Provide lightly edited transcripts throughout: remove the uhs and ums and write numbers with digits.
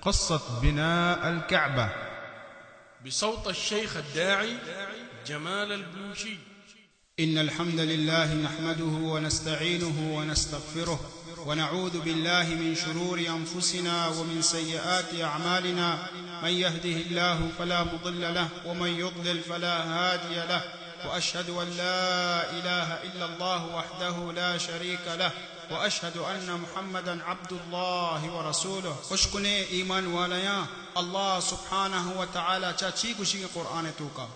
قصة بناء الكعبة بصوت الشيخ الداعي جمال البلوشي. إن الحمد لله نحمده ونستعينه ونستغفره ونعوذ بالله من شرور أنفسنا ومن سيئات أعمالنا. من يهده الله فلا مضل له ومن يضلل فلا هادي له، وأشهد أن لا إله إلا الله وحده لا شريك له، وأشهد أن محمدا عبد الله ورسوله. اشكني إيمان واليا الله سبحانه وتعالى چاچی گوشی قرآن توکا.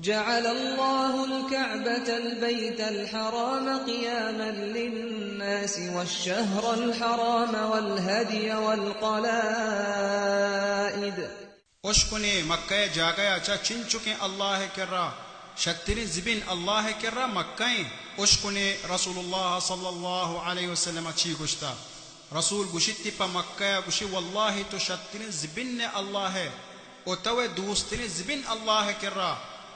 جعل الله الكعبة البيت الحرام قياما للناس والشهر الحرام والهدي والقلائد. اشكني مكة جاگیا چا چن چکے اللہ کرا شترین زبین اللہ کرا مکہ. اشكني رسول الله صلى الله عليه وسلم چی گشتا رسول گشتی پا مکہ گشی والله تو شترین زبین اللہ او تو دوسترین زبین اللہ کرا.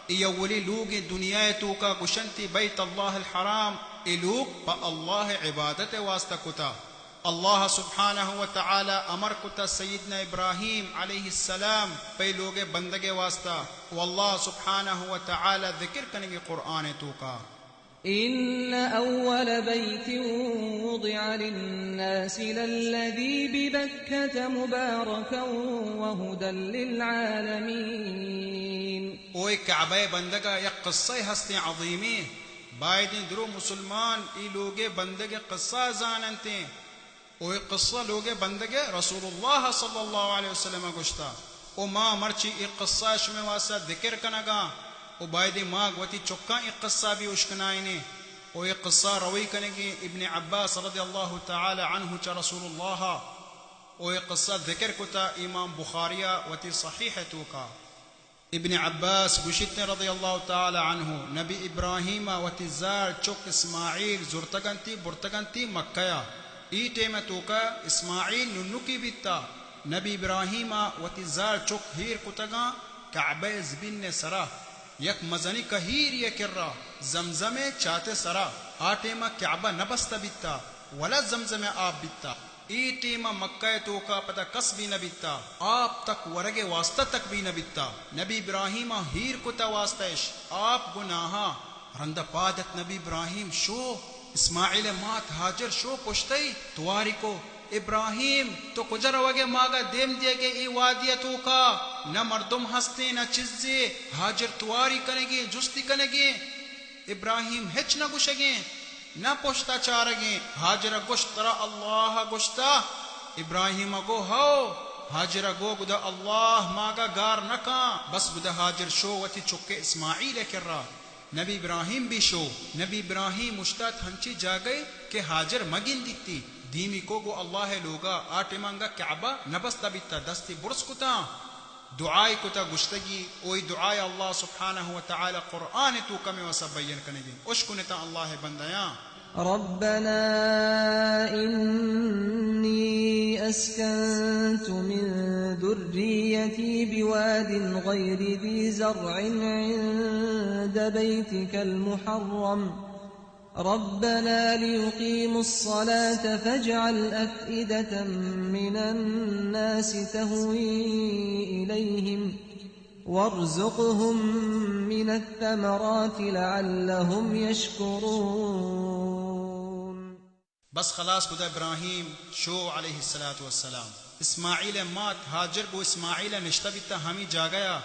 يولي لوگ دنیا تو کا گشنتی بیت اللہ الحرام لوگ با اللہ عبادت واسطہ کتا. اللہ سبحانہ وتعالی امر کتا سیدنا ابراہیم علیہ السلام پہ لوگ بندگے واسطہ. واللہ سبحانہ وتعالی ذکر کرنے قرآن تو کا إن أول بيت وضع للناس للذي ببكة مباركا وهدى للعالمين. اوے کعبہ بندگا یک قصہ ہستے عظیمی باید درو مسلمان ای لوگے بندگے قصہ زاننتے. اوے قصہ لوگے بندگے رسول اللہ صلی اللہ علیہ وسلم گشتا او ما مرچی ای قصہ شمی واسا ذکر کنگا او باید ماں گوتی چکا ای قصہ بھی اشکنائنے. او ای قصہ روی کنگی ابن عباس رضی اللہ تعالی عنہ چا رسول اللہ. او ای قصہ ذکر کتا امام بخاریہ وتی صحیح تو کا. ابن عباس گوشتنے رضی اللہ تعالی عنہ نبی ابراہیم وتی زار چک اسماعیل زرتگنتی برتگنتی مکہ. ای ٹیم تو کا اسماعیل ننکی بیتا نبی ابراہیم وتی زار چک ہیر کتگا کعبہ زبین سرا یک مزنی کہیر یہ کرا زمزم چاہتے سرا. آٹیما کعبہ نبستا بیتا ولا زمزم آب بیتا. ای ٹیما مکہ تو کا پتہ کس بھی نہ بیتا آپ تک ورگے واسطہ تک بھی نہ بیتا. نبی ابراہیم ہیر کتا واسطش آپ گناہا رندہ پادت نبی ابراہیم شو اسماعیل مات حاجر شو پشتی تواری کو ابراہیم تو کجر وگے ماگا دیم دے گے ای وادیہ تو کا نہ مردم ہستے نہ چیزے حاجر تواری کریں گے جستی کریں گے. ابراہیم ہچ نہ گشگے نہ پوشتا چارگے. حاجر گشترا اللہ گشتا ابراہیم گو ہو حاجر گو گدا اللہ ماگا گار نکا بس گدا حاجر شو وتی چکے اسماعیل کرا. نبی ابراہیم بھی شو نبی ابراہیم مشتات ہنچی جا گئے کہ حاجر مگین دیتی دھیمی کو گو اللہ لوگا آٹے مانگا کعبہ نبستا بیتا دستی برس کتا دعائی کتا گشتگی. اوئی دعائی اللہ سبحانہ وتعالی قرآن تو کمی وسا بیان کرنے گی. اشکنتا اللہ بندیاں ربنا إني أسكنت من ذريتي بواد غير ذي زرع عند بيتك المحرم ربنا ليقيموا الصلاة فاجعل أفئدة من الناس تهوي إليهم وارزقهم من الثمرات لعلهم يشكرون. بس خلاص خدا ابراہیم شو علیہ الصلوۃ والسلام اسماعیل مات حاجر گو اسماعیل نشتہ بیتا ہمیں جا گیا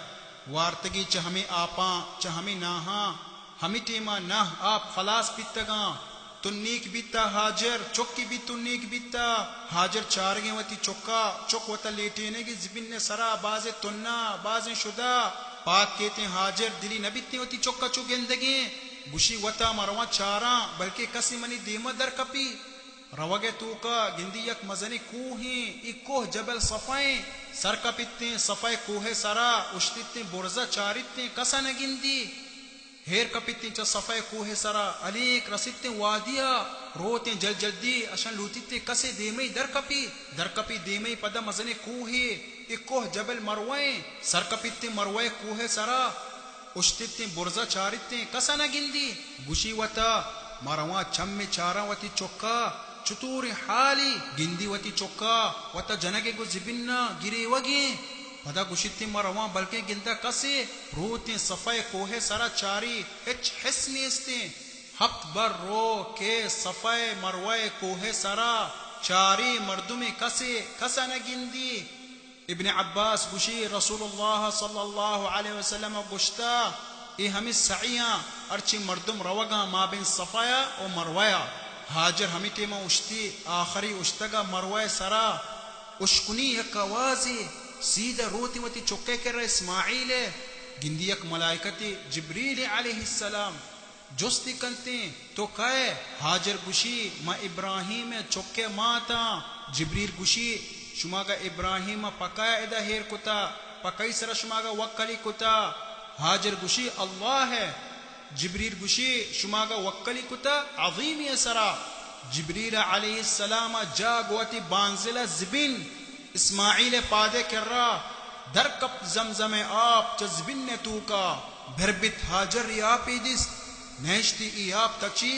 وارتگی چہ ہمیں آپاں چہ ہمیں ناہاں ہمیں ٹیما نہ آپ خلاص بیتگاں تنیک بیتا حاجر چکی بھی تنیک بیتا حاجر چارگیں وتی چکا چک وتا لیٹینے کی زبین نے سرا باز تننا باز شدہ پاک کہتے حاجر دلی نہ بیتنے وتی چکا چو گندگیں گشی وتا مروا چاراں بلکہ کسی منی دیمہ در کپی روگے تو کا گندی یک مزنی کوہیں ایک کوہ جبل صفائیں سر کپیتے صفائے کوہ سرا اشتیتے برزہ چاریتے کسا نہ گندی ہیر کپیتے چا صفائے کوہ سرا علیک رسیتے وادیا روتے جل جلدی اشن لوتیتے کسے دیمئی در کپی دیمئی پدا مزنی کوہے ایک کوہ جبل مروائیں سر کپیتے مروائے کوہ سرا اشتیتے برزہ چاریتے کسا نہ گندی گشی وتا مروا چم میں چارا وتی چکا चतूरी हाली गिंदी वती चोक्का वता जनगे गो जिबिन्ना गिरे वगे पदा गुशिति मरवा बल्कि गिंदा कसे रोते सफाई कोहे सारा चारी एच हसनेस्ते हफ्त बर रो के सफाई मरवाए कोहे सारा चारी मर्दुमे कसे कसा न गिंदी इब्न अब्बास गुशी रसूलुल्लाह सल्लल्लाहु अलैहि वसल्लम गुश्ता ए हमें सईया अर्ची मर्दुम रवगा माबिन सफाया और मरवाया हाजर हमिते मा उश्ती आखरी उश्तगा मरवाए सरा उश्कुनी यकवाजी सीधा रोती वती चुक्के कर इस्माइल गिंदी यक मलाइकती जिब्रील अलैहिस्सलाम जोस्ती कंते तो कहे हाजर गुशी मा इब्राहिम चुक्के माता जिब्रील गुशी शुमागा इब्राहिम पकाया इदा हेर कुता पकाई सरा शुमागा वक्कली कुता हाजर गुशी अल्लाह है जिब्रील गुशी शुमागा वक्कली कुता अजीम सरा जिब्रील अलैहिस्सलाम जागवती बांजिला जिबिन इस्माइल पादे कर्रा दर कप जमजम आप जज्बिन ने तू का भरबित हाजर यापी दिस नेश्ती याप तची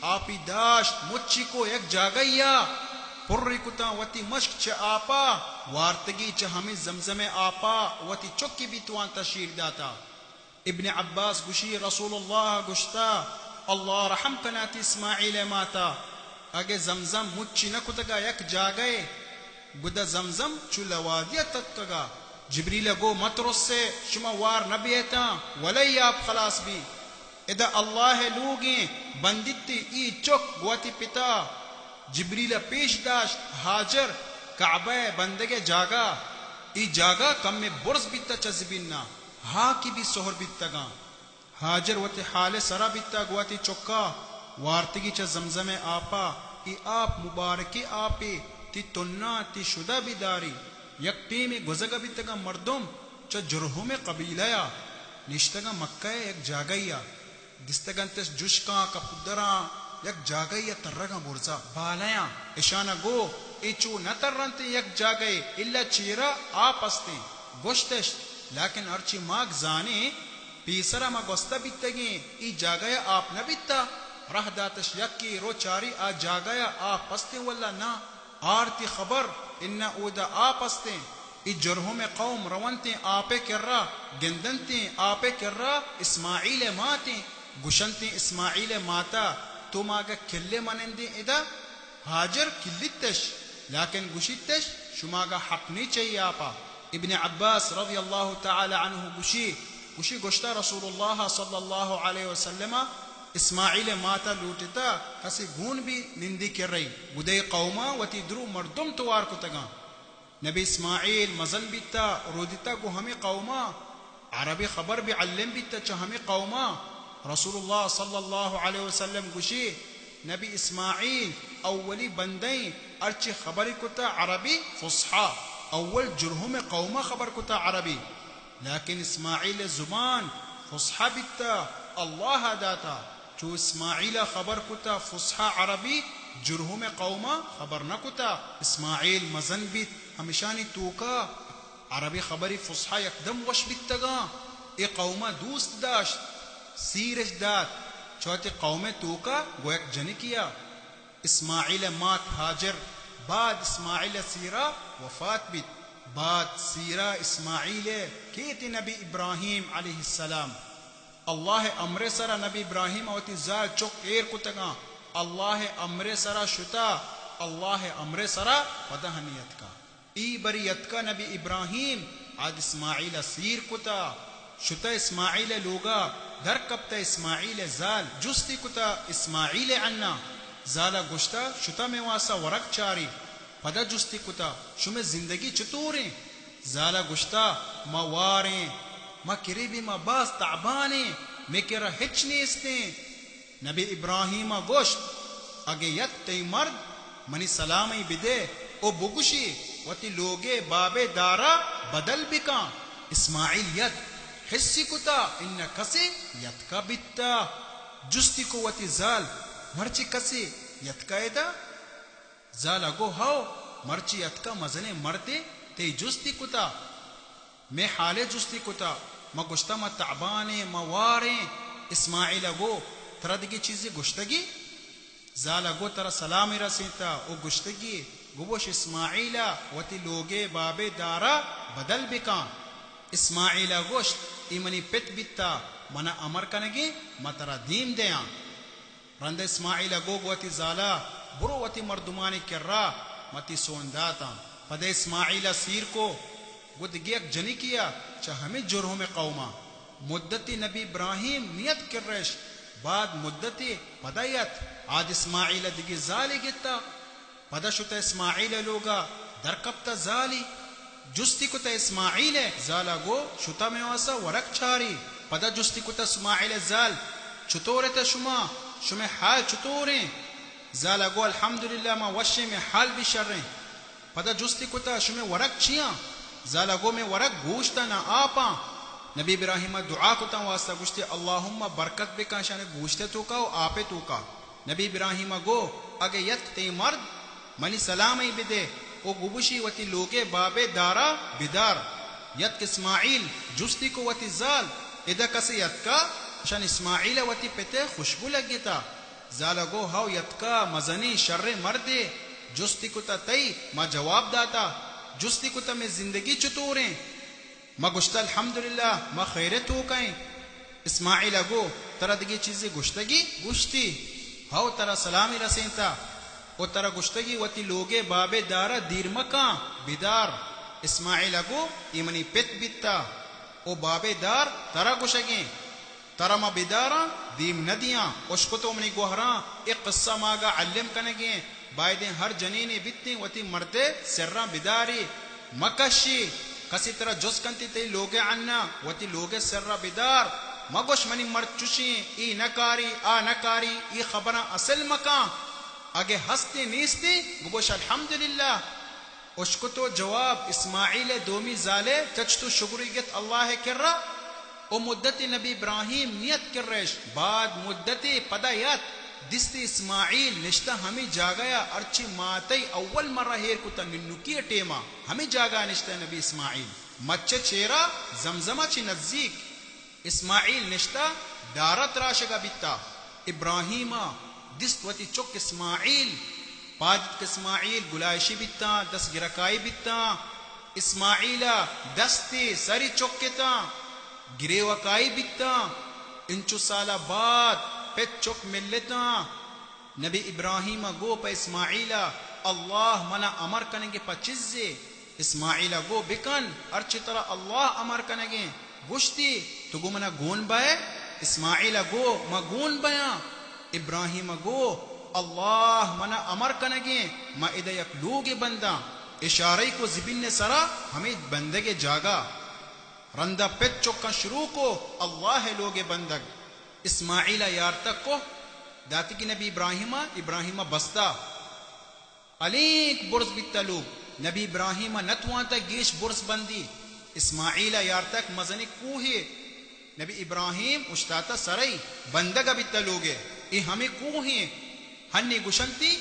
आपी दाश्त मुच्ची को एक जागैया पुर्री कुता वती मश्क च आपा वार्तगी च हमें जमजमे आपा वती चुक्की भी तुआन तशीर दाता इब्न अब्बास गुशी रसूलुल्लाह गुश्ता अल्लाह रहम कनाती इस्माइल माता आगे जमजम मुच्ची न कुतगा एक जागए गुदा जमजम चुलवादिया तत्कगा जिब्रील गो मतरस से शुमा वार नबीता वलई आप खलास भी इदा अल्लाह लूगे बंदिती ई चुक गुआती पिता जिब्रील पेश दाश्त हाजर काबे बंदगे जागा ई जागा कम में बुर्ज बित्ता चजबिन्ना हा की भी सोहर बित्तगा हाजर वते हाले सरा बित्ता गुआती चुक्का वार्तगी च जमजमे आपा ई आप मुबारकी आपे ती तुन्ना ती शुदा बिदारी यकटी में गुजगा बित्तगा मर्दुम च जुरहु में कबीलया निश्तगा मक्का एक जागैया दिस्तगंतस जुशका कपुदरा यक जागैया तरगा बुरजा बालया इशाना गो इचू न तरंते यक जागै इल्ला चीरा आपस्ते गोश्तश लेकिन अर्ची माग जाने पीसरा मा गोस्ता बित्तगे ई जागया आप न बित्ता रह दातश यक्की रो चारी आ जागया आपस्ते वल्ला ना आरती खबर इन्ना उदा आपस्ते ई जरहु में कौम रवंते आपे कर्रा गिंदनते आपे कर्रा इस्माइल माते गुशंते इस्माइल माता तुम आगे किल्ले मनंदे इदा हाजर किल्लितश लेकिन गुशितश शुमागा हक नहीं चाहिए आपा इब्न अब्बास रज़ी अल्लाह तआला अन्हु गुशी गुश्ता रसूलुल्लाह सल्लल्लाहु अलैहि वसल्लम इस्माइल माता लूटता कसी गुण भी निंदी कर रही गुदे कौमा वती द्रु मर्दुम तुवार कुतगा नबी इस्माइल मजन बिता रोदिता गो हमें कौमा अरबी खबर भी अल्लम बिता च हमें कौमा रसूलुल्लाह सल्लल्लाहु अलैहि वसल्लम गुशी नबी इस्माइल अव्वली बंदई अर्ची खबरी कुता अरबी फुसहा अव्वल जुरहु में कौमा खबर कुता अरबी लेकिन इस्माइल जुबान फुसहा बिता अल्लाह दाता जो इस्माइल खबर कुता फुसहा अरबी जुरहु में कौमा खबर न कुता इस्माइल मजन बित हमेशानी तूका अरबी खबरी फुसहा एकदम वश बितगा ए कौमा दूस्त दाश्त सीरज दात चौथे कौमे तूका गोयक जनी किया इस्माइल मात हाजर बाद इस्माइल सीरा वफात बित बाद सीरा इस्माइल केती नबी इब्राहिम अलैहिस्सलाम अल्लाह अमरे सरा नबी इब्राहिम अवती जाल चौक एर कुतगा अल्लाह अमरे सरा शुता अल्लाह अमरे सरा पदहनियत का ई बरियत का नबी इब्राहिम आज इस्माइल सीर कुता शुता इस्माइल लोगा दर कबता इस्माइल जाल जुस्ती कुता इस्माइल अन्ना जाला गुश्ता शुता में वासा वरक चारी पदा जुस्ती कुता शुमे जिंदगी चतूरे जाला गुश्ता मवारे मा किरीबी मा बास ताबाने में केरा हिचने इसने नबी इब्राहिम गोश्त अगे यत तई मर्द मनी सलामी बिदे ओ बुगुशी वती लोगे बाबे दारा बदल बिका इस्माइल यत हिस्सी कुता इन कसे यत का बित्ता जुस्ती को वती जाल मर्ची कसे यत का एदा जाल अगो हाओ मर्ची यत का मजने मरते ते जुस्ती कुता मैं हाले जुस्ती कुता म गुश्ता म ताबाने मवारे इस्माइल अगो तरह की चीजें गुश्तगी ज़ाला गो तरा सलामी रसीता ओ गुश्तगी गुबोश इस्माइला वती लोगे बाबे दारा बदल बिका इस्माइला गोश्त इमनी पित बित्ता मना अमर कनगी मतरा दीम दया रंद इस्माइला गो वती ज़ाला बुरो वती मर्दुमानी कर्रा मती सोंदाता पदे इस्माइला सीर को गुदगियक जनी किया चाह हमें जुर्हों में कौमा मुद्दती नबी इब्राहिम नियत कर रेश बाद मुद्दती पदायत आज इस्माइल दिगी जाली गित्ता पदा शुता इस्माइल लोगा दरकप्ता जाली जुस्ती कुता इस्माइल जाला गो शुता में वासा वरक छारी पदा जुस्ती कुता इस्माइल जाल चुतोरे ता शुमे हाल चुतोरे जाला गो अल्हम्दुलिल्लाह मा वशे में हाल भी शर्रे पदा जुस्ती कुता शुमे वरक छिया जाला गो में वरक गोश्ता ना आपा नबी इब्राहिम दुआ कुता वास्ता गुश्ते अल्लाहुम्मा बरकत बिका शाने गोश्ते तो का आपे तो का नबी इब्राहिम गो अगे यत ते मर्द मनी सलामी बिदे ओ गुबुशी वती लोगे बाबे दारा बिदार यत इस्माइल जुस्ती को वती जाल इदा कसे यत का शान इस्माइल वती पेते खुशबू लगीता जाला गो हाउ यत का मजनी शर्रे मर्दे जुस्ती कुता तई मा जवाब दाता जुस्ती कुता में जिंदगी चतुरे मा गुश्ता अल्हम्दुलिल्लाह मा खैरत हो कहीं इस्माइल गो तरह दगी चीजें गुश्तगी गुश्ती हाउ तरह सलामी रसेंता ओ तरह गुश्तगी वती लोगे बाबे दारा दीर मका बिदार इस्माइल गो इमनी पित बित्ता ओ बाबे दार तरह गुशगे तरह मा बिदारा दीम नदियां उसको तो मनी गोहरा एक किस्सा मागा अल्लम कनेगे बायदे हर जनीने बितने वती मरते सर्रा बिदारी मकशी कसी तरह जोस कंती ते लोगे अन्ना वती लोगे सर्रा बिदार मगोश मनी मर चुशी ई नकारी आ नकारी ई खबरा असल मका आगे हंसते नीसते गुबोश अल्हम्दुलिल्लाह उसको तो जवाब इस्माइल दोमी जाले चच तो शुक्रियत अल्लाह कर्रा ओ मुद्दती नबी इब्राहिम नियत कर रेश बाद मुद्दती पदायत दिस्ती इस्माइल निश्ता हमें जागया अर्ची मातई अव्वल मर्रा हेर कुता निन्नुकी टेमा हमें जागा निश्ता नबी इस्माइल मच्चे चेरा जमजमा ची नजदीक इस्माइल निश्ता दारत राशगा बिता इब्राहिमा दिस्तवती चुक इस्माइल पाजित इस्माइल गुलायशी बिता दस गिरकाई बिता इस्माइला दस्ती सरी चुक्केता गिरेवकाई बिता इंचु साला बाद पे चुक मिलता नबी इब्राहिम गो पे इस्माइला अल्लाह मना अमर करेंगे पचिज़े इस्माइला गो बिकन अर्ची तरह अल्लाह अमर करेंगे गुश्ती तो गो मना गोन बाय इस्माइला गो मा गोन बया इब्राहिम गो अल्लाह मना अमर करेंगे मा इदयक लोगे बंदा इशारे को जिबिन ने सरा हमें बंदगे जागा रंदा पे चुका शुरू को अल्लाह लोगे बंदग इस्माइला यार तक को दाती की नबी इब्राहिमा बस्ता अलीक बुर्ज बितलू नबी इब्राहिमा नतवाता गेश बुर्ज बंदी इस्माइला यार तक मजनी कूहे नबी इब्राहिम उस्ताता सरई बंदगा बितलोगे ये हमें कूहे हन्नी गुशंती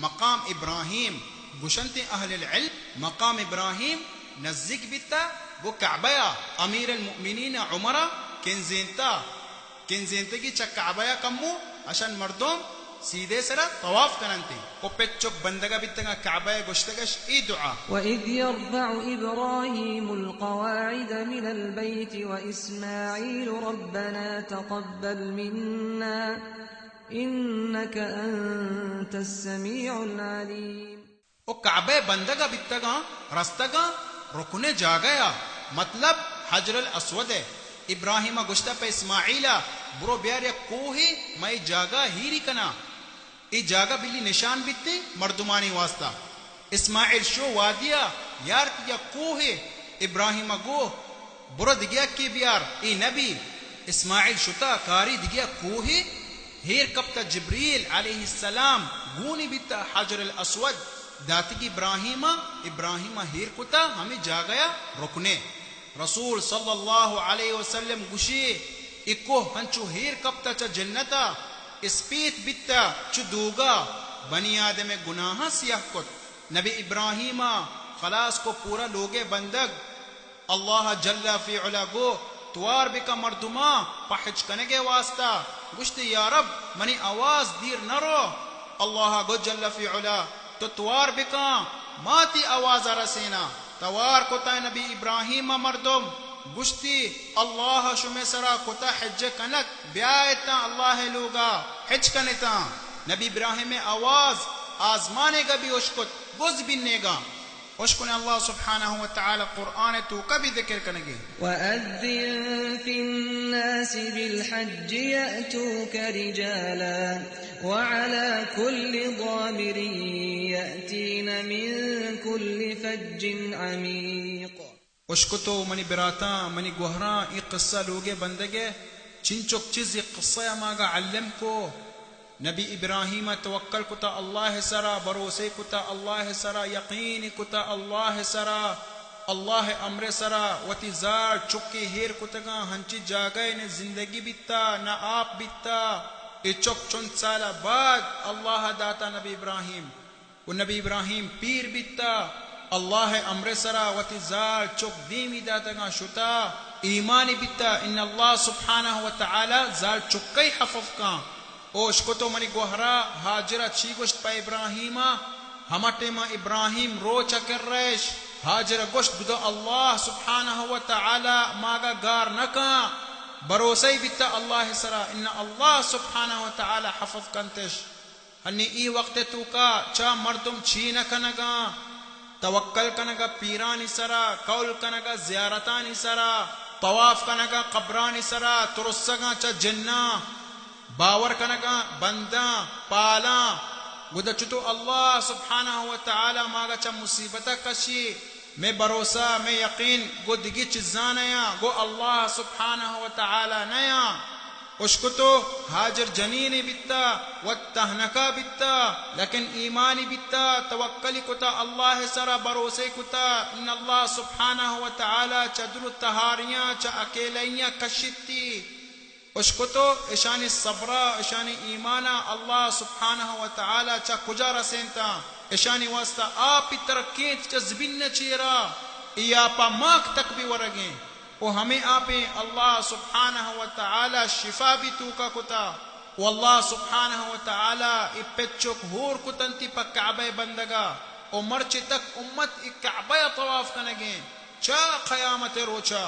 मकाम इब्राहिम गुशंती अहल इल्म मकाम इब्राहिम नजदीक बिता वो काबया अमीर अल-मुमिनीन उमरा किंजेंता की चक्काबया कम्मू अशन मर्दों सीधे सरा तवाफ करनती को पेचुक बंदगा बितगा काबया गुश्तगश ई दुआ वइज़ यरफअ इब्राहीमुल क़वाइद मिनल बैत व इस्माईलु रब्बना तक़ब्बल मिन्ना इन्नका अंतस समीउल अलीम ओ काबे बंदगा बितगा रस्तगा रुकने जा गया मतलब हजरुल अस्वद है इब्राहिम गुश्ता पे इस्माइला बुरो ब्यार या कोहे मैं जागा हीरी कना ई जागा बिल्ली निशान बितने मर्दुमानी वास्ता इस्माइल शो वादिया यार या कोहे इब्राहिम गो बुरो दिगिया के ब्यार ई नबी इस्माइल शुता कारी दिगिया कोहे हेर कप्ता जिब्रील अलैहिस्सलाम गूनी बिता हजरुल अस्वद दाती की इब्राहिमा हेर कुता हमें जा गया रुकने रसूल सल्लल्लाहु अलैहि वसल्लम गुशी इको हंचु हेर कप्ता च जन्नता इस्पीत बित्ता चु दूगा बनी आदम गुनाह सियाह कुत नबी इब्राहिमा खलास को पूरा लोगे बंदग अल्लाह जल्ला फी उला गो तुआर बिका मर्दुमा पहच कनेगे वास्ता गुश्ते या रब मनी आवाज दीर नरो अल्लाह गो जल्ल फी उला तो तुवार बिका माती आवाज रसेना तवार कोता नबी इब्राहिम मर्दम गुश्ती अल्लाह शुमे सरा कोता हज कनक ब्यायता अल्लाह लोगा हज कनेता नबी इब्राहिम आवाज आजमानेगा भी उशकुत गुज बिनेगा उसको अल्लाह सुब्हानहु व तआला कुरान तो कभी जिक्र करेंगे वअद्दिन फिन्नास बिलहज्ज यअतूक रिजाला वअला कुल्लि ज़ामिरिन यअतीन मिन कुल्लि फज्जिन अमीक उसको तो मनी बिराता मनी गुहरा ये किस्सा लोगे बंदगे चिंचुक चीज ये किस्सा मागा अल्लम को नबी इब्राहिम तवक्कल कुता अल्लाह सरा भरोसे कुता अल्लाह सरा यकीन कुता अल्लाह सरा अल्लाह अमरे सरा वती जार चुक्के हेर कुतगा हंची जागए ने जिंदगी बिता न आप बिता ए चुक चुन साला बाद अल्लाह दाता नबी इब्राहिम वो नबी इब्राहिम पीर बिता अल्लाह अमरे सरा वती जार चुक दीमी दातगा शुता ईमानी बिता इन अल्लाह सुब्हानहु व तआला जार चुक्कई हफफ का ओश को तो मनी गोहरा हाजरा छी गोश्त पा इब्राहिमा हमटे मा इब्राहिम रो चकर रेश हाजरा गोश्त दुदा अल्लाह सुब्हानहु व तआला मागा गार नका भरोसे बिता अल्लाह सरा इन अल्लाह सुब्हानहु व तआला हफफ कंतश हन्नी ई वक्त तू का चा मर्दुम छी न कनगा तवक्कल कनगा पीरानी सरा कौल कनगा ज़ियारतानी सरा तवाफ कनगा कब्रानी सरा तुरसगा चा जन्ना बावर कनगा बंदा पाला गुदचुतो अल्लाह सुब्हानहु व तआला मागा चा मुसीबता कशी मैं भरोसा मैं यकीन गो दिगी चिज़ानया गो अल्लाह सुब्हानहु व तआला नया उसको तो हाजर जनीनी बित्ता व तहनका बित्ता लेकिन ईमानी बित्ता तवक्कली कुता अल्लाह सरा भरोसे कुता इन अल्लाह सुब्हानहु व तआला चदरु तहारियां चा अकेलैया कशिती उसको तो ईशानी सब्रा ईशानी ईमाना अल्लाह सुब्हानहु व तआला चा कुजा रसेंता ईशानी वास्ता आप तरकेत चा ज़बिन चेरा इयापा माक तक भी वरगे ओ हमें आपे अल्लाह सुब्हानहु व तआला शिफा भी तू का कुता ओ अल्लाह सुब्हानहु व तआला इपेचुक होर कुतंती पा काबे बंदगा ओ मर्चे तक उम्मत इ काबे तवाफ कनगे चा क़यामत रोचा